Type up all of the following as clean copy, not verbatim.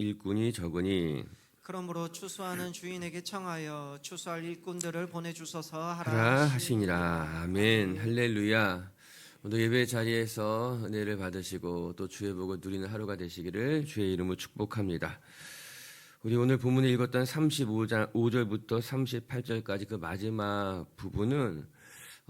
일꾼이 적으니 그러므로 추수하는 주인에게 청하여 추수할 일꾼들을 보내주소서 하라 하시니라. 아멘. 할렐루야. 오늘 예배 자리에서 은혜를 받으시고 또 주의 복을 누리는 하루가 되시기를 주의 이름으로 축복합니다. 우리 오늘 본문에 읽었던 35장 5절부터 38절까지 그 마지막 부분은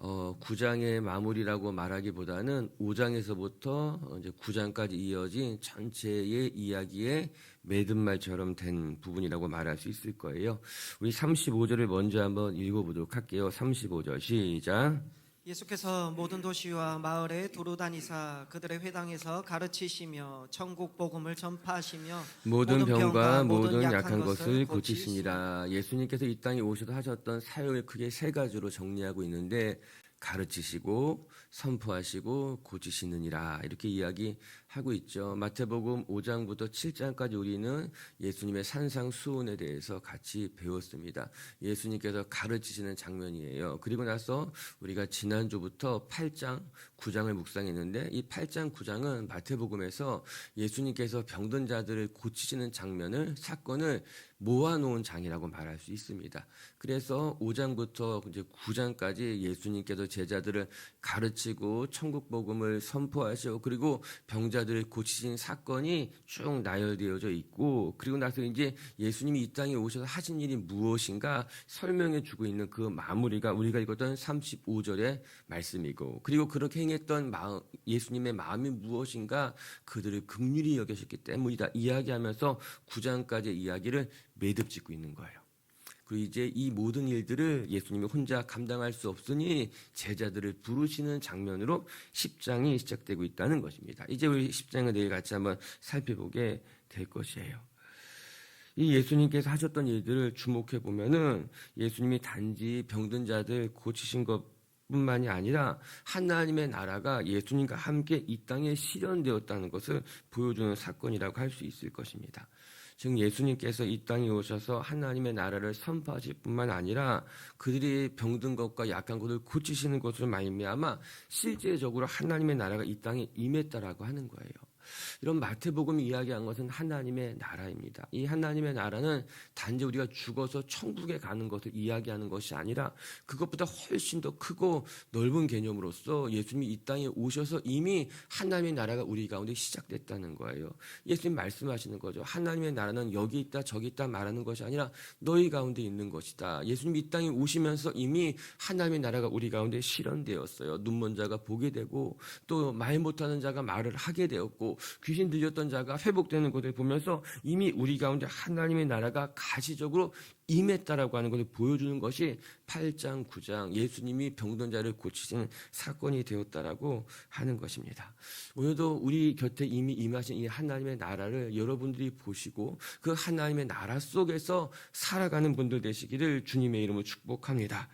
9장의 마무리라고 말하기보다는 5장에서부터 이제 9장까지 이어진 전체의 이야기의 매듭말처럼 된 부분이라고 말할 수 있을 거예요. 우리 35절을 먼저 한번 읽어보도록 할게요. 35절 시작. 예수께서 모든 도시와 마을에 두루 다니사 그들의 회당에서 가르치시며 천국 복음을 전파하시며 모든 병과 모든 약한 것을 고치시니라. 예수님께서 이 땅에 오셔서 하셨던 사역을 크게 세 가지로 정리하고 있는데 가르치시고 선포하시고 고치시느니라 이렇게 이야기하고 있죠. 마태복음 5장부터 7장까지 우리는 예수님의 산상수훈에 대해서 같이 배웠습니다. 예수님께서 가르치시는 장면이에요. 그리고 나서 우리가 지난주부터 8장, 9장을 묵상했는데 이 8장, 9장은 마태복음에서 예수님께서 병든 자들을 고치시는 사건을 모아놓은 장이라고 말할 수 있습니다. 그래서 5장부터 이제 9장까지 예수님께서 제자들을 가르치고 천국 복음을 선포하시고 그리고 병자들을 고치신 사건이 쭉 나열되어져 있고 그리고 나서 이제 예수님이 이 땅에 오셔서 하신 일이 무엇인가 설명해 주고 있는 그 마무리가 우리가 읽었던 35절의 말씀이고 그리고 그렇게 행했던 예수님의 마음이 무엇인가 그들을 긍휼히 여기셨기 때문이다 이야기하면서 9장까지의 이야기를 매듭 짓고 있는 거예요. 그리고 이제 이 모든 일들을 예수님이 혼자 감당할 수 없으니 제자들을 부르시는 장면으로 10장이 시작되고 있다는 것입니다. 이제 우리 10장을 내일 같이 한번 살펴보게 될 것이에요. 이 예수님께서 하셨던 일들을 주목해 보면은 예수님이 단지 병든 자들 고치신 것 뿐만이 아니라 하나님의 나라가 예수님과 함께 이 땅에 실현되었다는 것을 보여주는 사건이라고 할 수 있을 것입니다. 즉 예수님께서 이 땅에 오셔서 하나님의 나라를 선포하실 뿐만 아니라 그들이 병든 것과 약한 것을 고치시는 것으로 말미암아 실제적으로 하나님의 나라가 이 땅에 임했다라고 하는 거예요. 이런 마태복음이 이야기한 것은 하나님의 나라입니다. 이 하나님의 나라는 단지 우리가 죽어서 천국에 가는 것을 이야기하는 것이 아니라 그것보다 훨씬 더 크고 넓은 개념으로서 예수님이 이 땅에 오셔서 이미 하나님의 나라가 우리 가운데 시작됐다는 거예요. 예수님 말씀하시는 거죠. 하나님의 나라는 여기 있다 저기 있다 말하는 것이 아니라 너희 가운데 있는 것이다. 예수님이 이 땅에 오시면서 이미 하나님의 나라가 우리 가운데 실현되었어요. 눈먼 자가 보게 되고 또 말 못하는 자가 말을 하게 되었고 귀신 들렸던 자가 회복되는 것을 보면서 이미 우리 가운데 하나님의 나라가 가시적으로 임했다라고 하는 것을 보여주는 것이 8장, 9장 예수님이 병든 자를 고치시는 사건이 되었다라고 하는 것입니다. 오늘도 우리 곁에 이미 임하신 이 하나님의 나라를 여러분들이 보시고 그 하나님의 나라 속에서 살아가는 분들 되시기를 주님의 이름으로 축복합니다.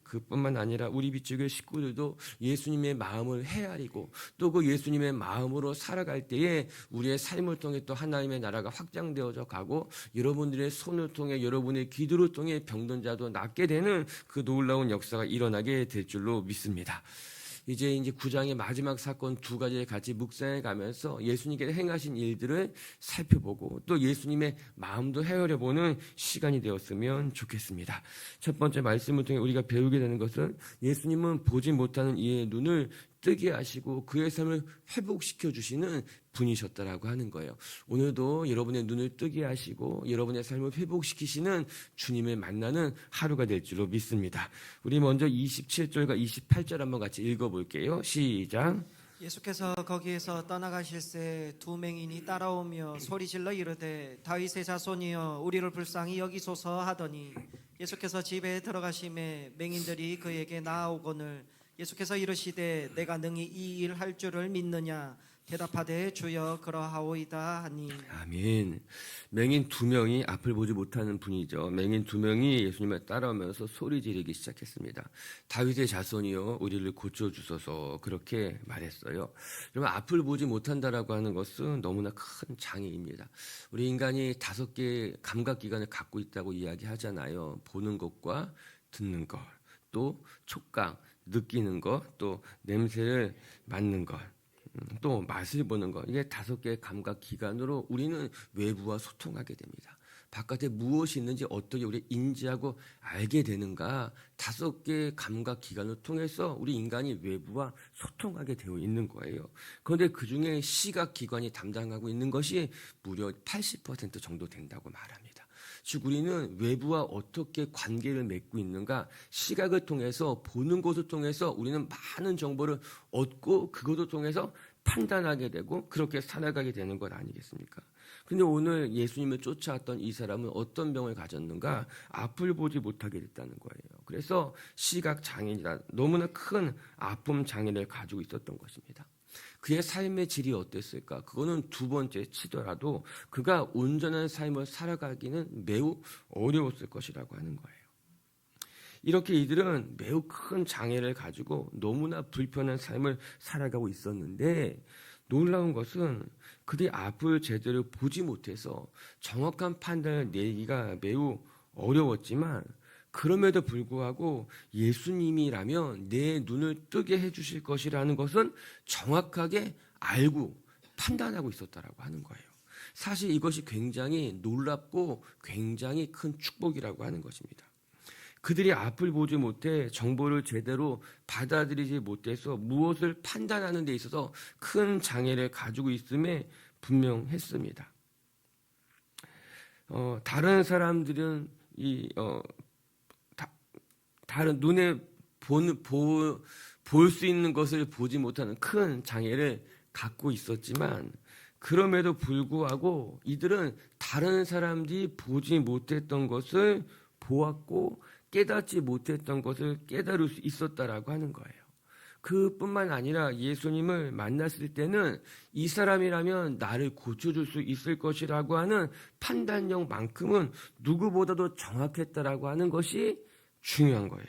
그뿐만 아니라 우리 비추교회 식구들도 예수님의 마음을 헤아리고 또 그 예수님의 마음으로 살아갈 때에 우리의 삶을 통해 또 하나님의 나라가 확장되어져 가고 여러분들의 손을 통해 여러분의 기도를 통해 병든 자도 낫게 되는 그 놀라운 역사가 일어나게 될 줄로 믿습니다. 이제 9장의 마지막 사건 두 가지를 같이 묵상해 가면서 예수님께서 행하신 일들을 살펴보고 또 예수님의 마음도 헤아려보는 시간이 되었으면 좋겠습니다. 첫 번째 말씀을 통해 우리가 배우게 되는 것은 예수님은 보지 못하는 이의 눈을 뜨게 하시고 그의 삶을 회복시켜 주시는 분이셨다라고 하는 거예요. 오늘도 여러분의 눈을 뜨게 하시고 여러분의 삶을 회복시키시는 주님을 만나는 하루가 될 줄로 믿습니다. 우리 먼저 27절과 28절 한번 같이 읽어볼게요. 시작. 예수께서 거기에서 떠나가실새 두 맹인이 따라오며 소리질러 이르되 다윗의 자손이여 우리를 불쌍히 여기소서 하더니 예수께서 집에 들어가심에 맹인들이 그에게 나아오거늘 예수께서 이르시되 내가 능히 이 일 할 줄을 믿느냐 대답하되 주여 그러하오이다 하니. 아멘. 맹인 두 명이 앞을 보지 못하는 분이죠. 맹인 두 명이 예수님을 따라오면서 소리 지르기 시작했습니다. 다윗의 자손이여 우리를 고쳐주소서 그렇게 말했어요. 여러분 앞을 보지 못한다라고 하는 것은 너무나 큰 장애입니다. 우리 인간이 5개의 감각기관을 갖고 있다고 이야기하잖아요. 보는 것과 듣는 것, 또 촉감, 느끼는 것, 또 냄새를 맡는 것. 또 맛을 보는 것, 이게 5개의 감각 기관으로 우리는 외부와 소통하게 됩니다. 바깥에 무엇이 있는지 어떻게 우리 인지하고 알게 되는가, 5개의 감각 기관을 통해서 우리 인간이 외부와 소통하게 되어 있는 거예요. 그런데 그중에 시각 기관이 담당하고 있는 것이 무려 80% 정도 된다고 말합니다. 즉 우리는 외부와 어떻게 관계를 맺고 있는가, 시각을 통해서, 보는 것을 통해서 우리는 많은 정보를 얻고 그것을 통해서 판단하게 되고 그렇게 살아가게 되는 것 아니겠습니까? 근데 오늘 예수님을 쫓아왔던 이 사람은 어떤 병을 가졌는가? 앞을 보지 못하게 됐다는 거예요. 그래서 시각 장애인이라 너무나 큰 아픔 장애를 가지고 있었던 것입니다. 그의 삶의 질이 어땠을까? 그거는 2번째 치더라도 그가 온전한 삶을 살아가기는 매우 어려웠을 것이라고 하는 거예요. 이렇게 이들은 매우 큰 장애를 가지고 너무나 불편한 삶을 살아가고 있었는데, 놀라운 것은 그들이 앞을 제대로 보지 못해서 정확한 판단을 내리기가 매우 어려웠지만, 그럼에도 불구하고 예수님이라면 내 눈을 뜨게 해주실 것이라는 것은 정확하게 알고 판단하고 있었다라고 하는 거예요. 사실 이것이 굉장히 놀랍고 굉장히 큰 축복이라고 하는 것입니다. 그들이 앞을 보지 못해 정보를 제대로 받아들이지 못해서 무엇을 판단하는 데 있어서 큰 장애를 가지고 있음에 분명했습니다. 다른 사람들은 다른 눈에 볼 수 있는 것을 보지 못하는 큰 장애를 갖고 있었지만, 그럼에도 불구하고 이들은 다른 사람들이 보지 못했던 것을 보았고 깨닫지 못했던 것을 깨달을 수 있었다라고 하는 거예요. 그뿐만 아니라 예수님을 만났을 때는 이 사람이라면 나를 고쳐줄 수 있을 것이라고 하는 판단력만큼은 누구보다도 정확했다라고 하는 것이 중요한 거예요.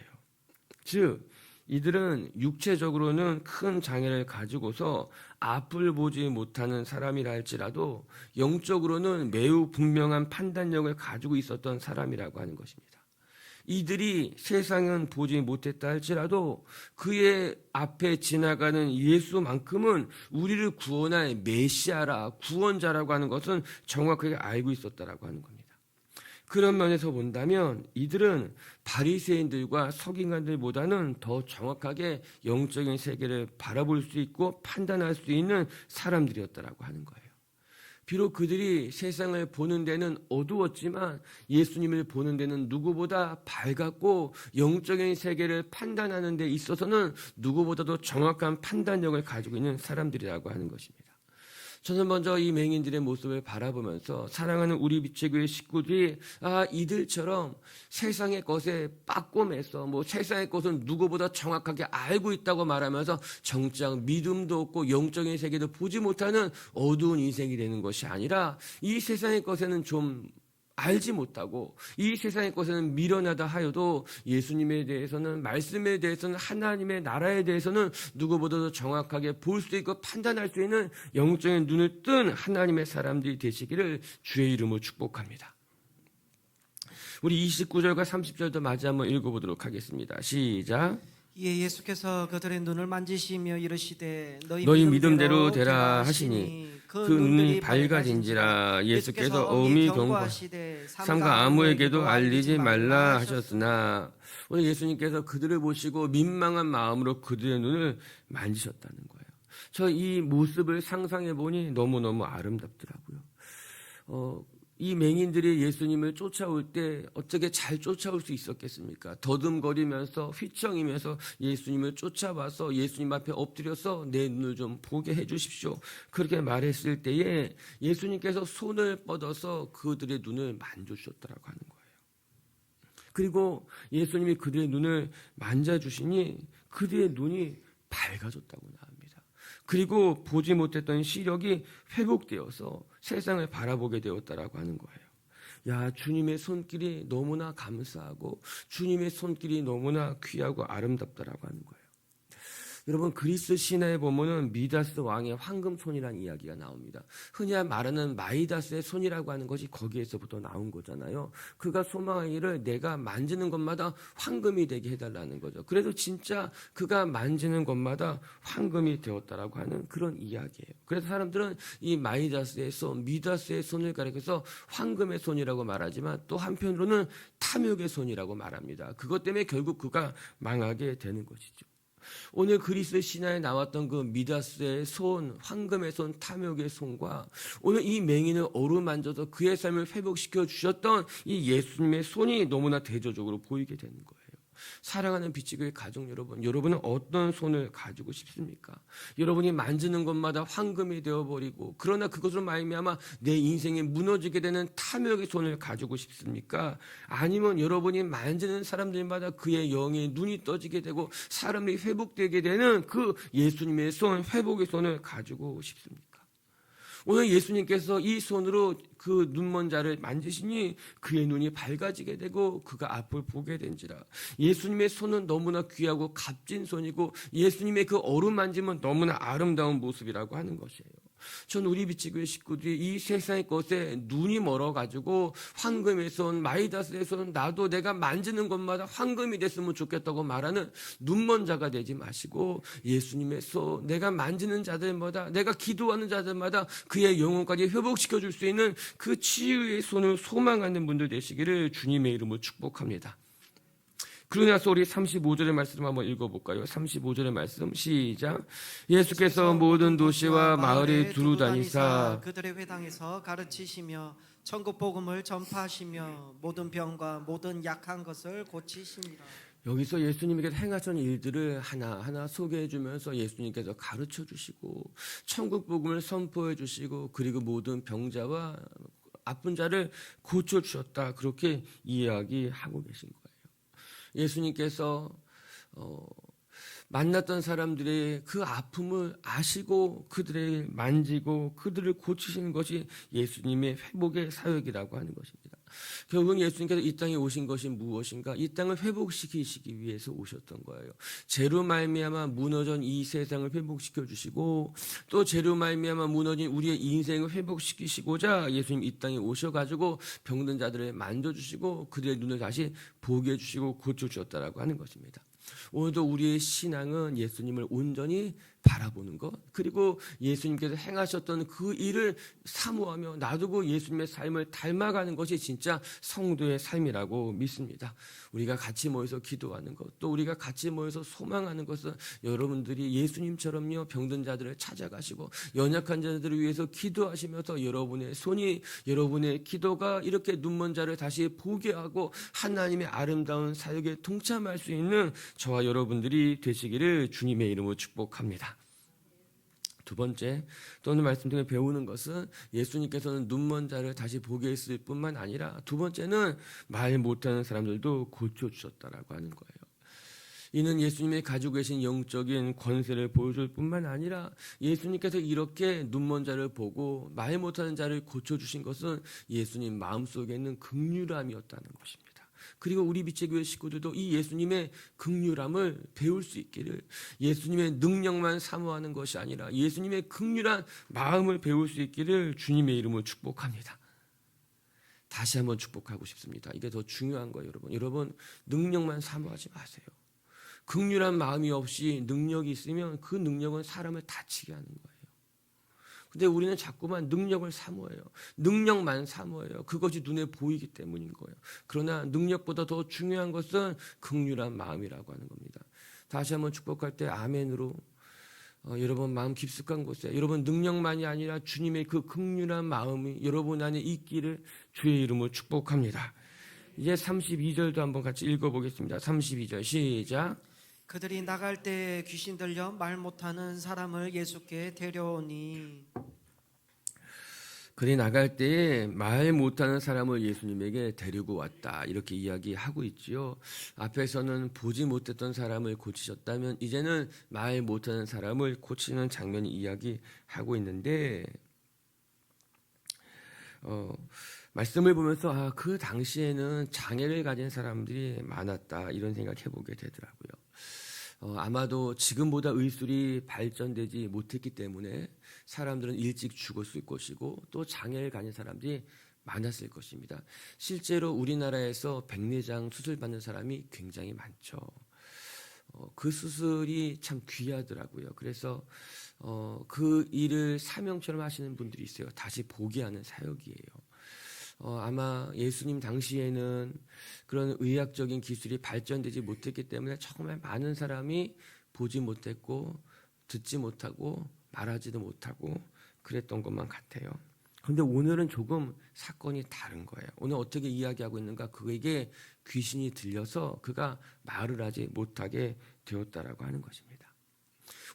즉 이들은 육체적으로는 큰 장애를 가지고서 앞을 보지 못하는 사람이라 할지라도 영적으로는 매우 분명한 판단력을 가지고 있었던 사람이라고 하는 것입니다. 이들이 세상은 보지 못했다 할지라도 그의 앞에 지나가는 예수만큼은 우리를 구원할 메시아라, 구원자라고 하는 것은 정확하게 알고 있었다라고 하는 겁니다. 그런 면에서 본다면 이들은 바리새인들과 서기관들보다는 더 정확하게 영적인 세계를 바라볼 수 있고 판단할 수 있는 사람들이었다라고 하는 거예요. 비록 그들이 세상을 보는 데는 어두웠지만 예수님을 보는 데는 누구보다 밝았고 영적인 세계를 판단하는 데 있어서는 누구보다도 정확한 판단력을 가지고 있는 사람들이라고 하는 것입니다. 저는 먼저 이 맹인들의 모습을 바라보면서 사랑하는 우리 빛의교회 식구들이 이들처럼 세상의 것에 빠꼼해서 세상의 것은 누구보다 정확하게 알고 있다고 말하면서 정작 믿음도 없고 영적인 세계도 보지 못하는 어두운 인생이 되는 것이 아니라 이 세상의 것에는 좀 알지 못하고 이 세상의 것에는 미련하다 하여도 예수님에 대해서는, 말씀에 대해서는, 하나님의 나라에 대해서는 누구보다도 정확하게 볼 수 있고 판단할 수 있는 영적인 눈을 뜬 하나님의 사람들이 되시기를 주의 이름으로 축복합니다. 우리 29절과 30절도 마저 한번 읽어보도록 하겠습니다. 시작. 이에 예수께서 그들의 눈을 만지시며 이르시되 너희 믿음대로 되라 하시니 그 눈이 밝아진지라. 예수께서 엄히 경고하시되 삼가 아무에게도 알리지 말라 하셨으나, 오늘 예수님께서 그들을 보시고 민망한 마음으로 그들의 눈을 만지셨다는 거예요. 저 이 모습을 상상해 보니 너무너무 아름답더라고요. 이 맹인들이 예수님을 쫓아올 때 어떻게 잘 쫓아올 수 있었겠습니까? 더듬거리면서 휘청이면서 예수님을 쫓아와서 예수님 앞에 엎드려서 내 눈을 좀 보게 해 주십시오, 그렇게 말했을 때에 예수님께서 손을 뻗어서 그들의 눈을 만져주셨다고 하는 거예요. 그리고 예수님이 그들의 눈을 만져주시니 그들의 눈이 밝아졌다고 나옵니다. 그리고 보지 못했던 시력이 회복되어서 세상을 바라보게 되었다라고 하는 거예요. 주님의 손길이 너무나 감사하고 주님의 손길이 너무나 귀하고 아름답다라고 하는 거예요. 여러분 그리스 신화에 보면은 미다스 왕의 황금손이라는 이야기가 나옵니다. 흔히 말하는 마이다스의 손이라고 하는 것이 거기에서부터 나온 거잖아요. 그가 소망하기를 내가 만지는 것마다 황금이 되게 해달라는 거죠. 그래도 진짜 그가 만지는 것마다 황금이 되었다라고 하는 그런 이야기예요. 그래서 사람들은 이 마이다스의 손, 미다스의 손을 가리켜서 황금의 손이라고 말하지만 또 한편으로는 탐욕의 손이라고 말합니다. 그것 때문에 결국 그가 망하게 되는 것이죠. 오늘 그리스 신화에 나왔던 그 미다스의 손, 황금의 손, 탐욕의 손과 오늘 이 맹인을 어루만져서 그의 삶을 회복시켜 주셨던 이 예수님의 손이 너무나 대조적으로 보이게 되는 거예요. 사랑하는 비치교회 가족 여러분, 여러분은 어떤 손을 가지고 싶습니까? 여러분이 만지는 것마다 황금이 되어버리고 그러나 그것으로 말미암아 내 인생이 무너지게 되는 탐욕의 손을 가지고 싶습니까? 아니면 여러분이 만지는 사람들마다 그의 영의 눈이 떠지게 되고 사람이 회복되게 되는 그 예수님의 손, 회복의 손을 가지고 싶습니까? 오늘 예수님께서 이 손으로 그 눈먼 자를 만지시니 그의 눈이 밝아지게 되고 그가 앞을 보게 된지라. 예수님의 손은 너무나 귀하고 값진 손이고 예수님의 그 어루만짐은 너무나 아름다운 모습이라고 하는 것이에요. 전 우리 비치교회 식구들이 이 세상의 것에 눈이 멀어가지고 황금의 손, 마이다스의 손, 나도 내가 만지는 것마다 황금이 됐으면 좋겠다고 말하는 눈먼 자가 되지 마시고 예수님의 손, 내가 만지는 자들마다, 내가 기도하는 자들마다 그의 영혼까지 회복시켜 줄 수 있는 그 치유의 손을 소망하는 분들 되시기를 주님의 이름으로 축복합니다. 그러고 나서 우리 35절의 말씀 한번 읽어볼까요? 35절의 말씀 시작. 예수께서 모든 도시와 마을에 두루 다니사 그들의 회당에서 가르치시며 천국 복음을 전파하시며 모든 병과 모든 약한 것을 고치시니라. 여기서 예수님에게 행하신 일들을 하나하나 소개해 주면서 예수님께서 가르쳐 주시고 천국 복음을 선포해 주시고 그리고 모든 병자와 아픈 자를 고쳐 주셨다. 그렇게 이야기하고 계신 거예요. 예수님께서 만났던 사람들의 그 아픔을 아시고 그들을 만지고 그들을 고치시는 것이 예수님의 회복의 사역이라고 하는 것입니다. 결국 예수님께서 이 땅에 오신 것이 무엇인가? 이 땅을 회복시키시기 위해서 오셨던 거예요. 죄로 말미암아 무너진 이 세상을 회복시켜 주시고 또 죄로 말미암아 무너진 우리의 인생을 회복시키시고자 예수님 이 땅에 오셔가지고 병든 자들을 만져주시고 그들의 눈을 다시 보게 해주시고 고쳐주셨다라고 하는 것입니다. 오늘도 우리의 신앙은 예수님을 온전히 바라보는 것, 그리고 예수님께서 행하셨던 그 일을 사모하며 놔두고 예수님의 삶을 닮아가는 것이 진짜 성도의 삶이라고 믿습니다. 우리가 같이 모여서 기도하는 것, 또 우리가 같이 모여서 소망하는 것은 여러분들이 예수님처럼요 병든 자들을 찾아가시고 연약한 자들을 위해서 기도하시면서 여러분의 손이, 여러분의 기도가 이렇게 눈먼 자를 다시 보게 하고 하나님의 아름다운 사역에 동참할 수 있는 저와 여러분들이 되시기를 주님의 이름으로 축복합니다. 두 번째, 또 오늘 말씀 중에 배우는 것은 예수님께서는 눈먼 자를 다시 보게 했을 뿐만 아니라 두 번째는 말 못하는 사람들도 고쳐주셨다라고 하는 거예요. 이는 예수님이 가지고 계신 영적인 권세를 보여줄 뿐만 아니라 예수님께서 이렇게 눈먼 자를 보고 말 못하는 자를 고쳐주신 것은 예수님 마음속에 있는 긍휼함이었다는 것입니다. 그리고 우리 비치교회 식구들도 이 예수님의 긍휼함을 배울 수 있기를, 예수님의 능력만 사모하는 것이 아니라 예수님의 긍휼한 마음을 배울 수 있기를 주님의 이름으로 축복합니다. 다시 한번 축복하고 싶습니다. 이게 더 중요한 거예요, 여러분. 여러분 능력만 사모하지 마세요. 긍휼한 마음이 없이 능력이 있으면 그 능력은 사람을 다치게 하는 거예요. 근데 우리는 자꾸만 능력을 사모해요. 능력만 사모해요. 그것이 눈에 보이기 때문인 거예요. 그러나 능력보다 더 중요한 것은 긍휼한 마음이라고 하는 겁니다. 다시 한번 축복할 때 아멘으로 여러분 마음 깊숙한 곳에 여러분 능력만이 아니라 주님의 그 긍휼한 마음이 여러분 안에 있기를 주의 이름으로 축복합니다. 이제 32절도 한번 같이 읽어보겠습니다. 32절 시작. 그들이 나갈 때 귀신 들려 말 못하는 사람을 예수께 데려오니, 그리 나갈 때에 말 못하는 사람을 예수님에게 데리고 왔다, 이렇게 이야기하고 있지요. 앞에서는 보지 못했던 사람을 고치셨다면 이제는 말 못하는 사람을 고치는 장면이 이야기하고 있는데 말씀을 보면서 그 당시에는 장애를 가진 사람들이 많았다, 이런 생각해 보게 되더라고요. 아마도 지금보다 의술이 발전되지 못했기 때문에 사람들은 일찍 죽었을 것이고 또 장애를 가진 사람들이 많았을 것입니다. 실제로 우리나라에서 백내장 수술 받는 사람이 굉장히 많죠. 그 수술이 참 귀하더라고요. 그래서 그 일을 사명처럼 하시는 분들이 있어요. 다시 보게 하는 사역이에요. 아마 예수님 당시에는 그런 의학적인 기술이 발전되지 못했기 때문에 정말 많은 사람이 보지 못했고 듣지 못하고 말하지도 못하고 그랬던 것만 같아요. 그런데 오늘은 조금 사건이 다른 거예요. 오늘 어떻게 이야기하고 있는가? 그에게 귀신이 들려서 그가 말을 하지 못하게 되었다라고 하는 것입니다.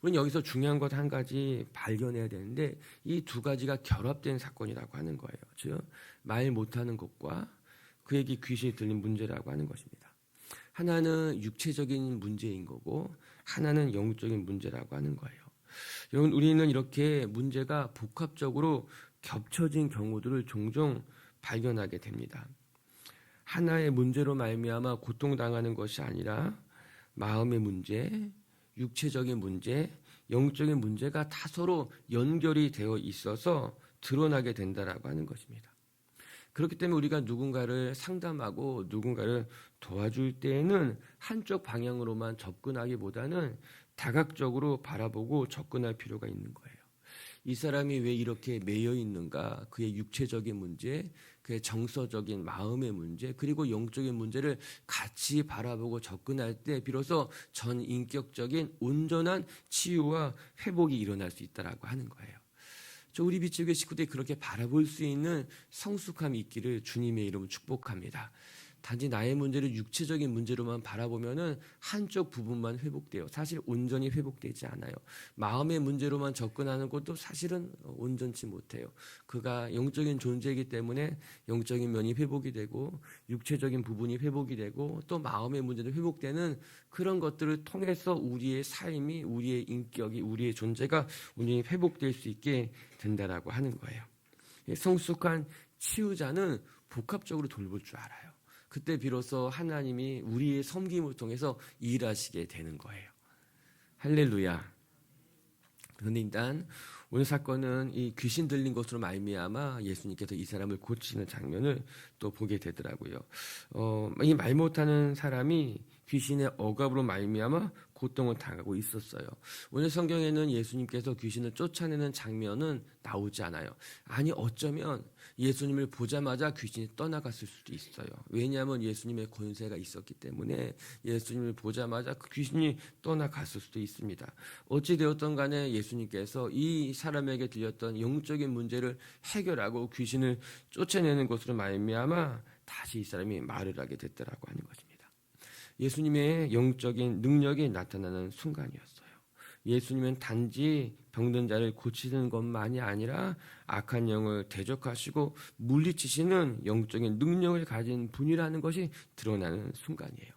우리는 여기서 중요한 것 한 가지 발견해야 되는데 이 두 가지가 결합된 사건이라고 하는 거예요. 즉 말 못하는 것과 그에게 귀신이 들린 문제라고 하는 것입니다. 하나는 육체적인 문제인 거고 하나는 영적인 문제라고 하는 거예요. 여러분, 우리는 이렇게 문제가 복합적으로 겹쳐진 경우들을 종종 발견하게 됩니다. 하나의 문제로 말미암아 고통당하는 것이 아니라 마음의 문제, 육체적인 문제, 영적인 문제가 다 서로 연결이 되어 있어서 드러나게 된다라고 하는 것입니다. 그렇기 때문에 우리가 누군가를 상담하고 누군가를 도와줄 때에는 한쪽 방향으로만 접근하기보다는 다각적으로 바라보고 접근할 필요가 있는 거예요. 이 사람이 왜 이렇게 매여 있는가? 그의 육체적인 문제, 그의 정서적인 마음의 문제, 그리고 영적인 문제를 같이 바라보고 접근할 때 비로소 전 인격적인 온전한 치유와 회복이 일어날 수 있다라고 하는 거예요. 우리 빛의 교회 식구들이 그렇게 바라볼 수 있는 성숙함이 있기를 주님의 이름으로 축복합니다. 단지 나의 문제를 육체적인 문제로만 바라보면은 한쪽 부분만 회복돼요. 사실 온전히 회복되지 않아요. 마음의 문제로만 접근하는 것도 사실은 온전치 못해요. 그가 영적인 존재이기 때문에 영적인 면이 회복이 되고 육체적인 부분이 회복이 되고 또 마음의 문제도 회복되는 그런 것들을 통해서 우리의 삶이, 우리의 인격이, 우리의 존재가 온전히 회복될 수 있게 된다라고 하는 거예요. 성숙한 치유자는 복합적으로 돌볼 줄 알아요. 그때 비로소 하나님이 우리의 섬김을 통해서 일하시게 되는 거예요. 할렐루야. 그런데 일단 오늘 사건은 이 귀신 들린 것으로 말미암아 예수님께서 이 사람을 고치는 장면을 또 보게 되더라고요. 이 말 못하는 사람이 귀신의 억압으로 말미암아 고통을 당하고 있었어요. 오늘 성경에는 예수님께서 귀신을 쫓아내는 장면은 나오지 않아요. 아니 어쩌면 예수님을 보자마자 귀신이 떠나갔을 수도 있어요. 왜냐하면 예수님의 권세가 있었기 때문에 예수님을 보자마자 그 귀신이 떠나갔을 수도 있습니다. 어찌되었던 간에 예수님께서 이 사람에게 들렸던 영적인 문제를 해결하고 귀신을 쫓아내는 것으로 말미암아 다시 이 사람이 말을 하게 됐다라고 하는 것입니다. 예수님의 영적인 능력이 나타나는 순간이었어요. 예수님은 단지 병든 자를 고치는 것만이 아니라 악한 영을 대적하시고 물리치시는 영적인 능력을 가진 분이라는 것이 드러나는 순간이에요.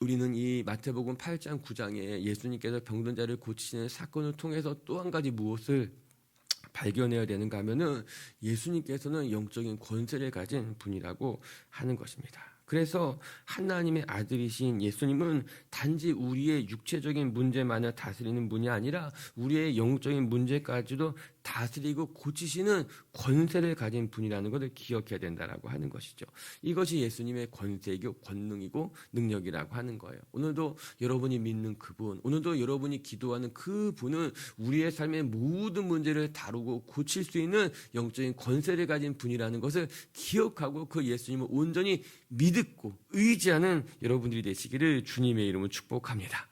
우리는 이 마태복음 8장 9장에 예수님께서 병든 자를 고치시는 사건을 통해서 또 한 가지 무엇을 발견해야 되는가 하면은 예수님께서는 영적인 권세를 가진 분이라고 하는 것입니다. 그래서 하나님의 아들이신 예수님은 단지 우리의 육체적인 문제만을 다스리는 분이 아니라 우리의 영적인 문제까지도 다스리고 고치시는 권세를 가진 분이라는 것을 기억해야 된다라고 하는 것이죠. 이것이 예수님의 권세이고 권능이고 능력이라고 하는 거예요. 오늘도 여러분이 믿는 그분, 오늘도 여러분이 기도하는 그분은 우리의 삶의 모든 문제를 다루고 고칠 수 있는 영적인 권세를 가진 분이라는 것을 기억하고 그 예수님을 온전히 믿고 의지하는 여러분들이 되시기를 주님의 이름으로 축복합니다.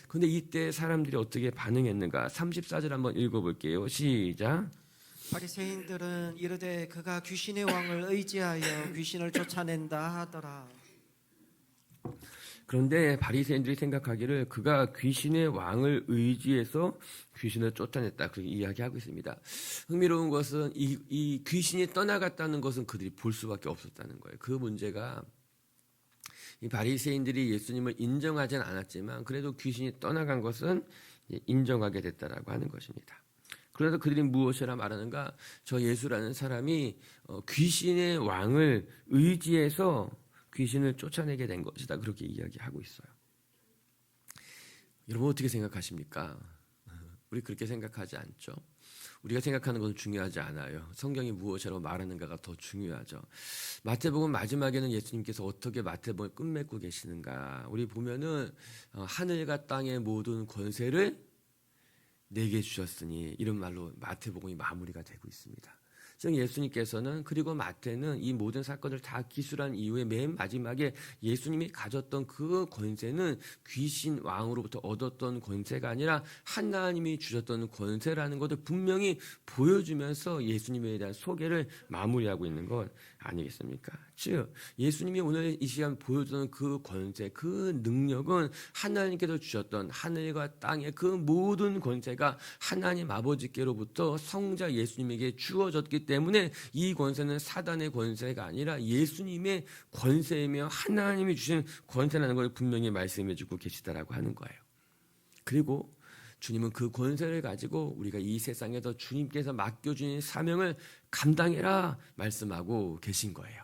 그런데 이때 사람들이 어떻게 반응했는가? 34절 한번 읽어볼게요. 시작. 바리새인들은 이르되 그가 귀신의 왕을 의지하여 귀신을 쫓아낸다 하더라. 그런데 바리새인들이 생각하기를 그가 귀신의 왕을 의지해서 귀신을 쫓아냈다 그렇게 이야기하고 있습니다. 흥미로운 것은 이 귀신이 떠나갔다는 것은 그들이 볼 수밖에 없었다는 거예요. 그 문제가 이 바리새인들이 예수님을 인정하지는 않았지만 그래도 귀신이 떠나간 것은 인정하게 됐다라고 하는 것입니다. 그래서 그들이 무엇이라 말하는가? 저 예수라는 사람이 귀신의 왕을 의지해서 귀신을 쫓아내게 된 것이다. 그렇게 이야기하고 있어요. 여러분 어떻게 생각하십니까? 우리 그렇게 생각하지 않죠? 우리가 생각하는 것은 중요하지 않아요. 성경이 무엇이라고 말하는가가 더 중요하죠. 마태복음 마지막에는 예수님께서 어떻게 마태복음을 끝맺고 계시는가? 우리 보면은 하늘과 땅의 모든 권세를 내게 주셨으니 이런 말로 마태복음이 마무리가 되고 있습니다. 지금 예수님께서는 그리고 마태는 이 모든 사건을 다 기술한 이후에 맨 마지막에 예수님이 가졌던 그 권세는 귀신 왕으로부터 얻었던 권세가 아니라 하나님이 주셨던 권세라는 것을 분명히 보여주면서 예수님에 대한 소개를 마무리하고 있는 것 아니겠습니까? 즉 예수님이 오늘 이 시간 보여주는 그 권세, 그 능력은 하나님께서 주셨던 하늘과 땅의 그 모든 권세가 하나님 아버지께로부터 성자 예수님에게 주어졌기 때문에 이 권세는 사단의 권세가 아니라 예수님의 권세이며 하나님이 주신 권세라는 걸 분명히 말씀해 주고 계시다라고 하는 거예요. 그리고 주님은 그 권세를 가지고 우리가 이 세상에서 주님께서 맡겨주신 사명을 감당해라 말씀하고 계신 거예요.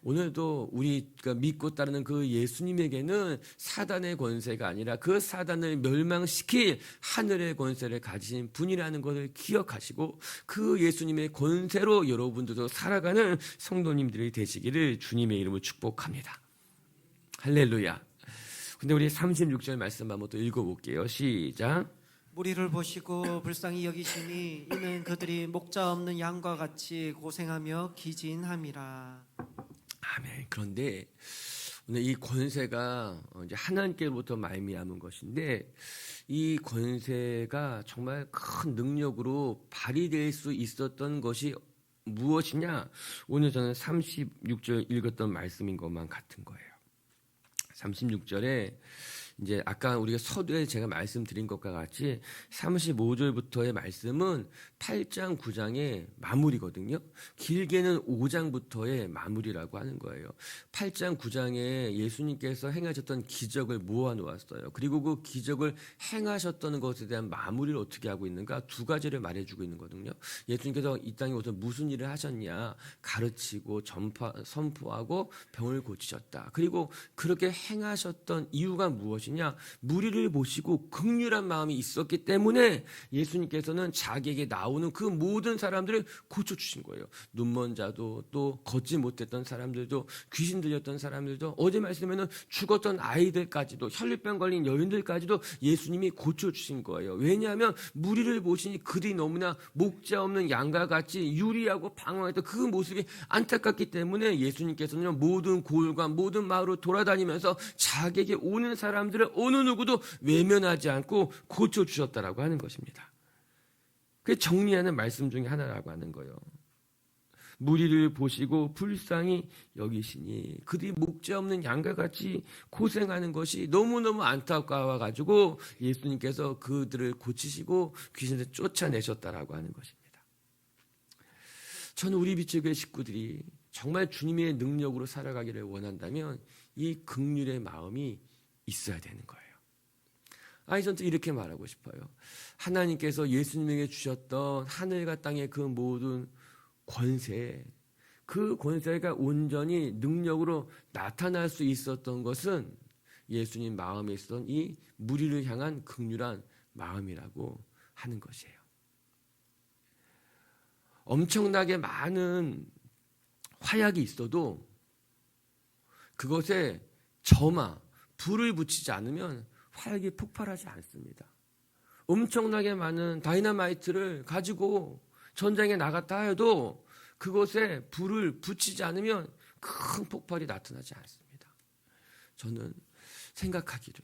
오늘도 우리가 믿고 따르는 그 예수님에게는 사단의 권세가 아니라 그 사단을 멸망시킬 하늘의 권세를 가지신 분이라는 것을 기억하시고 그 예수님의 권세로 여러분들도 살아가는 성도님들이 되시기를 주님의 이름으로 축복합니다. 할렐루야. 근데 우리 36절 말씀 한번 또 읽어볼게요. 시작. 무리를 보시고 불쌍히 여기시니 이는 그들이 목자 없는 양과 같이 고생하며 기진함이라. 아멘. 그런데 오늘 이 권세가 이제 하나님께로부터 말미암은 것인데 이 권세가 정말 큰 능력으로 발휘될 수 있었던 것이 무엇이냐? 오늘 저는 36절 읽었던 말씀인 것만 같은 거예요. 36절에 이제 아까 우리가 서두에 제가 말씀드린 것과 같이 35절부터의 말씀은 8장 9장의 마무리거든요. 길게는 5장부터의 마무리라고 하는 거예요. 8장 9장에 예수님께서 행하셨던 기적을 모아놓았어요. 그리고 그 기적을 행하셨던 것에 대한 마무리를 어떻게 하고 있는가? 두 가지를 말해주고 있는 거거든요. 예수님께서 이 땅에 오셔서 무슨 일을 하셨냐? 가르치고 선포하고 병을 고치셨다. 그리고 그렇게 행하셨던 이유가 무엇이냐? 무리를 보시고 긍휼한 마음이 있었기 때문에 예수님께서는 자기에게 나오는 그 모든 사람들을 고쳐주신 거예요. 눈먼 자도 또 걷지 못했던 사람들도 귀신 들렸던 사람들도 어제 말씀에는 죽었던 아이들까지도 혈류병 걸린 여인들까지도 예수님이 고쳐주신 거예요. 왜냐하면 무리를 보시니 그들이 너무나 목자 없는 양과 같이 유리하고 방황했던 그 모습이 안타깝기 때문에 예수님께서는 모든 고을과 모든 마을을 돌아다니면서 자기에게 오는 사람들을 어느 누구도 외면하지 않고 고쳐주셨다라고 하는 것입니다. 그게 정리하는 말씀 중에 하나라고 하는 거예요. 무리를 보시고 불쌍히 여기시니 그들이 목자 없는 양과 같이 고생하는 것이 너무너무 안타까워가지고 예수님께서 그들을 고치시고 귀신을 쫓아내셨다라고 하는 것입니다. 저는 우리 빛의 식구들이 정말 주님의 능력으로 살아가기를 원한다면 이 긍휼의 마음이 있어야 되는 거예요. 저는 이렇게 말하고 싶어요. 하나님께서 예수님에게 주셨던 하늘과 땅의 그 모든 권세, 그 권세가 온전히 능력으로 나타날 수 있었던 것은 예수님 마음에 있었던 이 무리를 향한 긍휼한 마음이라고 하는 것이에요. 엄청나게 많은 화약이 있어도 그것에 점화, 불을 붙이지 않으면 화약이 폭발하지 않습니다. 엄청나게 많은 다이너마이트를 가지고 전장에 나갔다 해도 그것에 불을 붙이지 않으면 큰 폭발이 나타나지 않습니다. 저는 생각하기를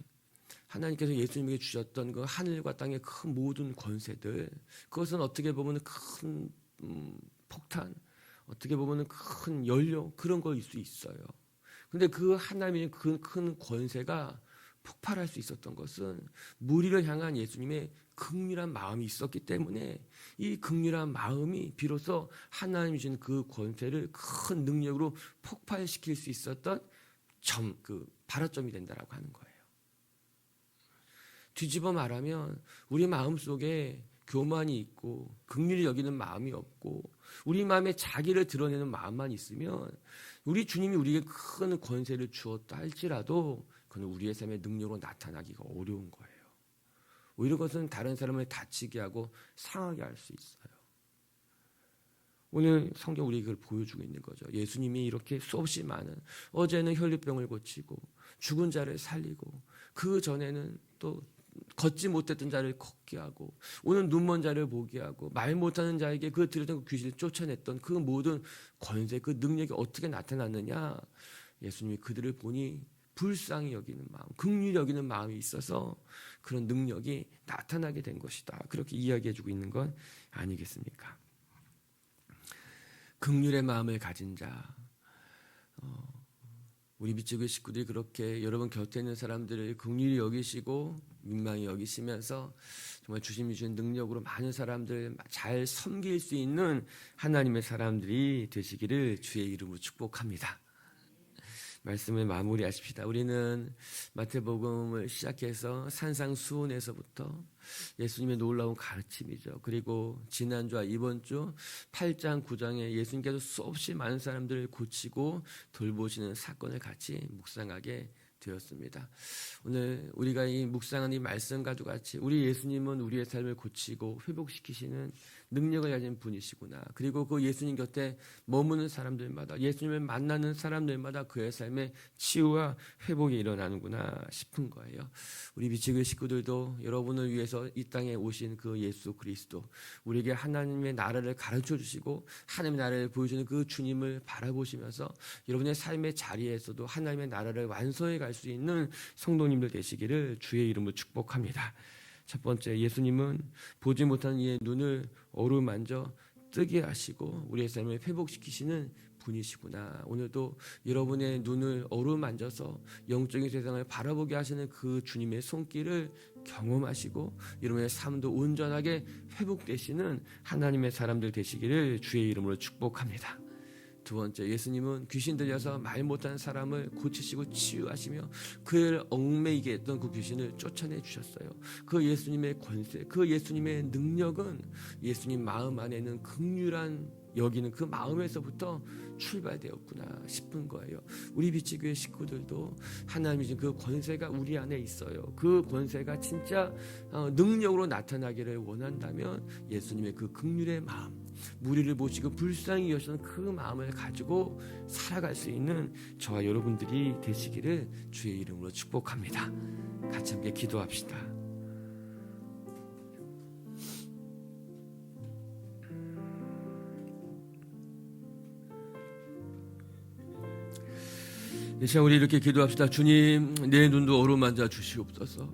하나님께서 예수님에게 주셨던 그 하늘과 땅의 큰 모든 권세들, 그것은 어떻게 보면 큰 폭탄, 어떻게 보면 큰 연료, 그런 거일 수 있어요. 근데 그 하나님의 그 큰 권세가 폭발할 수 있었던 것은 무리를 향한 예수님의 긍휼한 마음이 있었기 때문에 이 긍휼한 마음이 비로소 하나님이 주신 그 권세를 큰 능력으로 폭발시킬 수 있었던 그 발화점이 된다라고 하는 거예요. 뒤집어 말하면 우리 마음속에 교만이 있고 긍휼히 여기는 마음이 없고 우리 마음에 자기를 드러내는 마음만 있으면 우리 주님이 우리에게 큰 권세를 주었다 할지라도 그건 우리의 삶의 능력으로 나타나기가 어려운 거예요. 오히려 그것은 다른 사람을 다치게 하고 상하게 할 수 있어요. 오늘 성경 우리에게 그걸 보여주고 있는 거죠. 예수님이 이렇게 수없이 많은, 어제는 혈류병을 고치고 죽은 자를 살리고, 그 전에는 또 걷지 못했던 자를 걷게 하고, 오늘 눈먼 자를 보게 하고, 말 못하는 자에게 그 들었던 그 귀신을 쫓아냈던 그 모든 권세, 그 능력이 어떻게 나타났느냐. 예수님이 그들을 보니 불쌍히 여기는 마음, 긍휼히 여기는 마음이 있어서 그런 능력이 나타나게 된 것이다. 그렇게 이야기해주고 있는 건 아니겠습니까? 긍휼의 마음을 가진 자, 우리 밑지교회 식구들이 그렇게 여러분 곁에 있는 사람들을 긍휼히 여기시고 민망히 여기시면서 정말 주님이 주신 능력으로 많은 사람들 잘 섬길 수 있는 하나님의 사람들이 되시기를 주의 이름으로 축복합니다. 말씀을 마무리하십시다. 우리는 마태복음을 시작해서 산상수훈에서부터 예수님의 놀라운 가르침이죠. 그리고 지난주와 이번 주 8장 9장에 예수님께서 수없이 많은 사람들을 고치고 돌보시는 사건을 같이 묵상하게 되었습니다. 오늘 우리가 이 묵상한 이 말씀과도 같이 우리 예수님은 우리의 삶을 고치고 회복시키시는 능력을 가진 분이시구나. 그리고 그 예수님 곁에 머무는 사람들마다, 예수님을 만나는 사람들마다 그의 삶에 치유와 회복이 일어나는구나 싶은 거예요. 우리 미치교회 식구들도 여러분을 위해서 이 땅에 오신 그 예수 그리스도, 우리에게 하나님의 나라를 가르쳐 주시고 하나님의 나라를 보여주는 그 주님을 바라보시면서 여러분의 삶의 자리에서도 하나님의 나라를 완성해 갈 수 있는 성도님들 되시기를 주의 이름으로 축복합니다. 첫 번째, 예수님은 보지 못하는 이의 눈을 어루만져 뜨게 하시고 우리의 삶을 회복시키시는 분이시구나. 오늘도 여러분의 눈을 어루만져서 영적인 세상을 바라보게 하시는 그 주님의 손길을 경험하시고 여러분의 삶도 온전하게 회복되시는 하나님의 사람들 되시기를 주의 이름으로 축복합니다. 두 번째, 예수님은 귀신 들려서 말 못하는 사람을 고치시고 치유하시며 그를 얽매이게 했던 그 귀신을 쫓아내 주셨어요. 그 예수님의 권세, 그 예수님의 능력은 예수님 마음 안에는 긍휼한 여기는 그 마음에서부터 출발되었구나 싶은 거예요. 우리 비치교회 식구들도 하나님이 주신 그 권세가 우리 안에 있어요. 그 권세가 진짜 능력으로 나타나기를 원한다면 예수님의 그 긍휼의 마음, 무리를 보시고 불쌍히 여시는 그 마음을 가지고 살아갈 수 있는 저와 여러분들이 되시기를 주의 이름으로 축복합니다. 같이 함께 기도합시다. 이 시간 우리 이렇게 기도합시다. 주님, 내 눈도 어루만져 주시옵소서.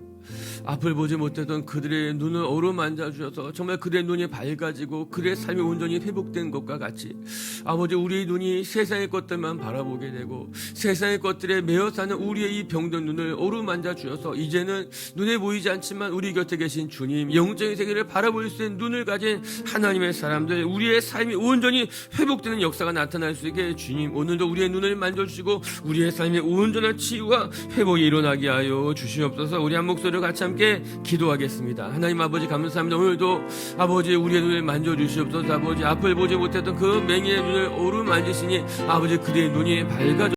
앞을 보지 못했던 그들의 눈을 어루만져 주셔서 정말 그들의 눈이 밝아지고 그들의 삶이 온전히 회복된 것과 같이 아버지, 우리의 눈이 세상의 것들만 바라보게 되고 세상의 것들에 매여 사는 우리의 이 병든 눈을 어루만져 주셔서 이제는 눈에 보이지 않지만 우리 곁에 계신 주님, 영적인 세계를 바라볼 수 있는 눈을 가진 하나님의 사람들, 우리의 삶이 온전히 회복되는 역사가 나타날 수 있게 주님, 오늘도 우리의 눈을 만져주시고 우리의 삶에 온전한 치유와 회복이 일어나게 하여 주시옵소서. 우리 한 목소리로 같이 함께 기도하겠습니다. 하나님 아버지, 감사합니다. 오늘도 아버지, 우리의 눈을 만져주시옵소서. 아버지, 앞을 보지 못했던 그 맹인의 눈을 어루만지시니 아버지, 그들의 눈이 밝아져